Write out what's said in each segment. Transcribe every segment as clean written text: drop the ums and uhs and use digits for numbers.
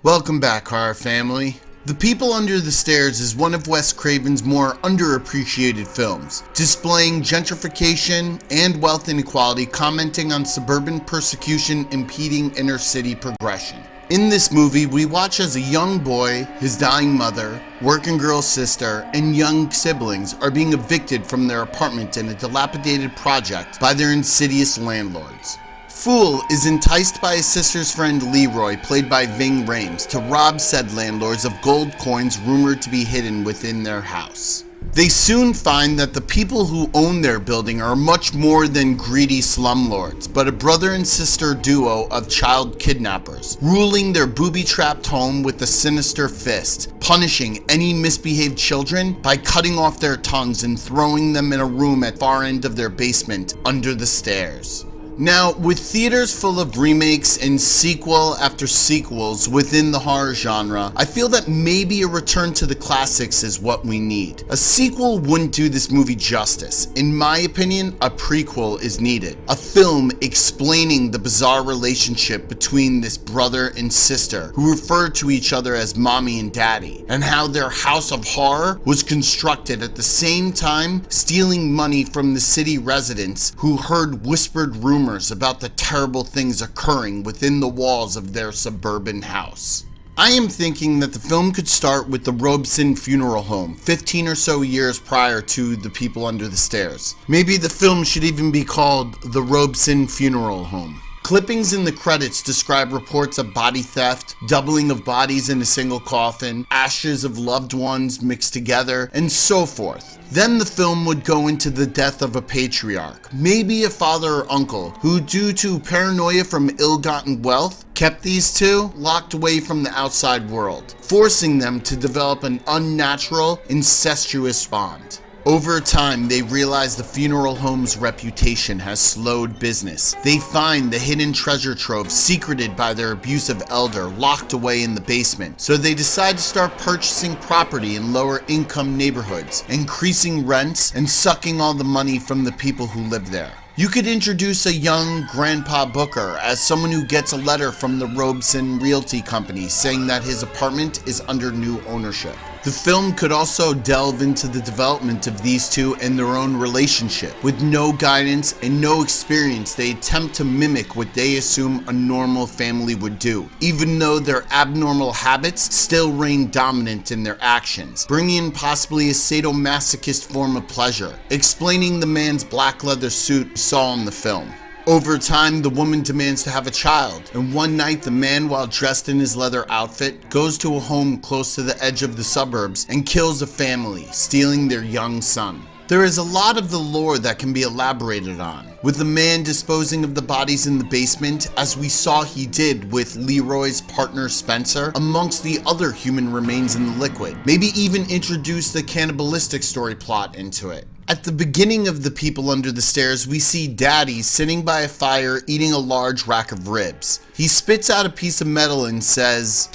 Welcome back, horror family. The People Under the Stairs is one of Wes Craven's more underappreciated films, displaying gentrification and wealth inequality, commenting on suburban persecution impeding inner city progression. In this movie, we watch as a young boy, his dying mother, working girl sister, and young siblings are being evicted from their apartment in a dilapidated project by their insidious landlords. Fool is enticed by his sister's friend Leroy, played by Ving Rhames, to rob said landlords of gold coins rumored to be hidden within their house. They soon find that the people who own their building are much more than greedy slumlords, but a brother and sister duo of child kidnappers, ruling their booby-trapped home with a sinister fist, punishing any misbehaved children by cutting off their tongues and throwing them in a room at the far end of their basement under the stairs. Now, with theaters full of remakes and sequel after sequels within the horror genre, I feel that maybe a return to the classics is what we need. A sequel wouldn't do this movie justice. In my opinion, a prequel is needed. A film explaining the bizarre relationship between this brother and sister who refer to each other as mommy and daddy, and how their house of horror was constructed at the same time stealing money from the city residents who heard whispered rumors about the terrible things occurring within the walls of their suburban house. I am thinking that the film could start with the Robeson Funeral Home, 15 or so years prior to The People Under the Stairs. Maybe the film should even be called The Robeson Funeral Home. Clippings in the credits describe reports of body theft, doubling of bodies in a single coffin, ashes of loved ones mixed together, and so forth. Then the film would go into the death of a patriarch, maybe a father or uncle, who due to paranoia from ill-gotten wealth, kept these two locked away from the outside world, forcing them to develop an unnatural, incestuous bond. Over time, they realize the funeral home's reputation has slowed business. They find the hidden treasure trove secreted by their abusive elder locked away in the basement. So they decide to start purchasing property in lower income neighborhoods, increasing rents and sucking all the money from the people who live there. You could introduce a young Grandpa Booker as someone who gets a letter from the Robeson Realty Company saying that his apartment is under new ownership. The film could also delve into the development of these two and their own relationship. With no guidance and no experience, they attempt to mimic what they assume a normal family would do, even though their abnormal habits still reign dominant in their actions, bringing in possibly a sadomasochist form of pleasure, explaining the man's black leather suit we saw in the film. Over time, the woman demands to have a child, and one night the man, while dressed in his leather outfit, goes to a home close to the edge of the suburbs and kills a family, stealing their young son. There is a lot of the lore that can be elaborated on, with the man disposing of the bodies in the basement, as we saw he did with Leroy's partner Spencer, amongst the other human remains in the liquid. Maybe even introduce the cannibalistic story plot into it. At the beginning of The People Under the Stairs, we see Daddy sitting by a fire eating a large rack of ribs. He spits out a piece of metal and says,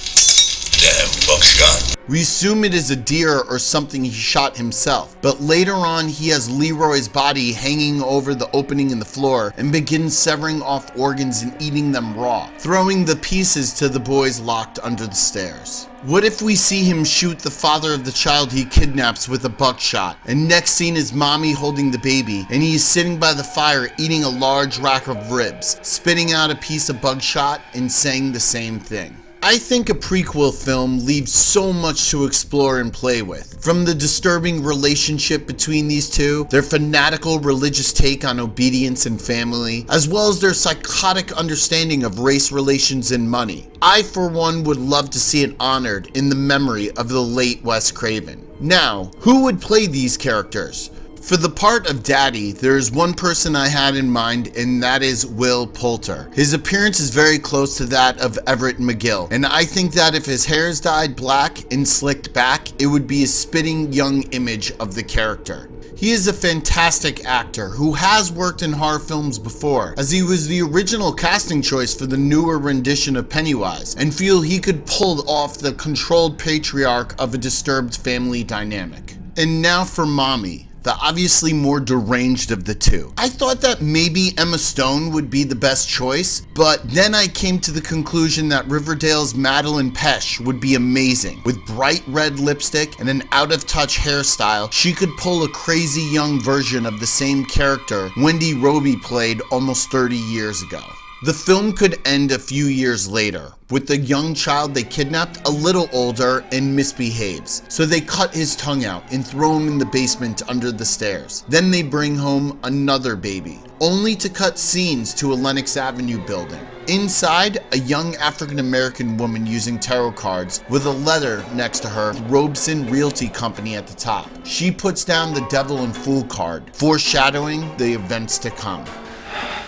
"Damn buckshot." We assume it is a deer or something he shot himself, but later on he has Leroy's body hanging over the opening in the floor and begins severing off organs and eating them raw, throwing the pieces to the boys locked under the stairs. What if we see him shoot the father of the child he kidnaps with a buckshot, and next scene is mommy holding the baby, and he is sitting by the fire eating a large rack of ribs, spitting out a piece of buckshot and saying the same thing. I think a prequel film leaves so much to explore and play with. From the disturbing relationship between these two, their fanatical religious take on obedience and family, as well as their psychotic understanding of race relations and money. I, for one, would love to see it honored in the memory of the late Wes Craven. Now, who would play these characters? For the part of Daddy, there is one person I had in mind, and that is Will Poulter. His appearance is very close to that of Everett McGill, and I think that if his hair is dyed black and slicked back, it would be a spitting young image of the character. He is a fantastic actor who has worked in horror films before, as he was the original casting choice for the newer rendition of Pennywise, and feel he could pull off the controlled patriarch of a disturbed family dynamic. And now for Mommy. the obviously more deranged of the two. I thought that maybe Emma Stone would be the best choice, but then I came to the conclusion that Riverdale's Madeline Pesh would be amazing. With bright red lipstick and an out-of-touch hairstyle, she could pull a crazy young version of the same character Wendy Roby played almost 30 years ago. The film could end a few years later, with the young child they kidnapped a little older and misbehaves. So they cut his tongue out and throw him in the basement under the stairs. Then they bring home another baby, only to cut scenes to a Lenox Avenue building. Inside, a young African-American woman using tarot cards with a letter next to her, Robeson Realty Company at the top. She puts down the Devil and Fool card, foreshadowing the events to come.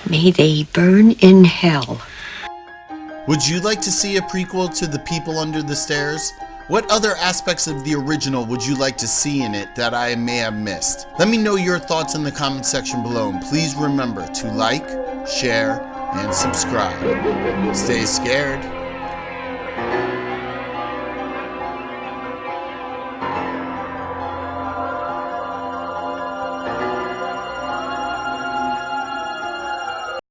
May they burn in hell. Would you like to see a prequel to The People Under the Stairs? What other aspects of the original would you like to see in it that I may have missed? Let me know your thoughts in the comment section below, and please remember to like, share, and subscribe. Stay scared.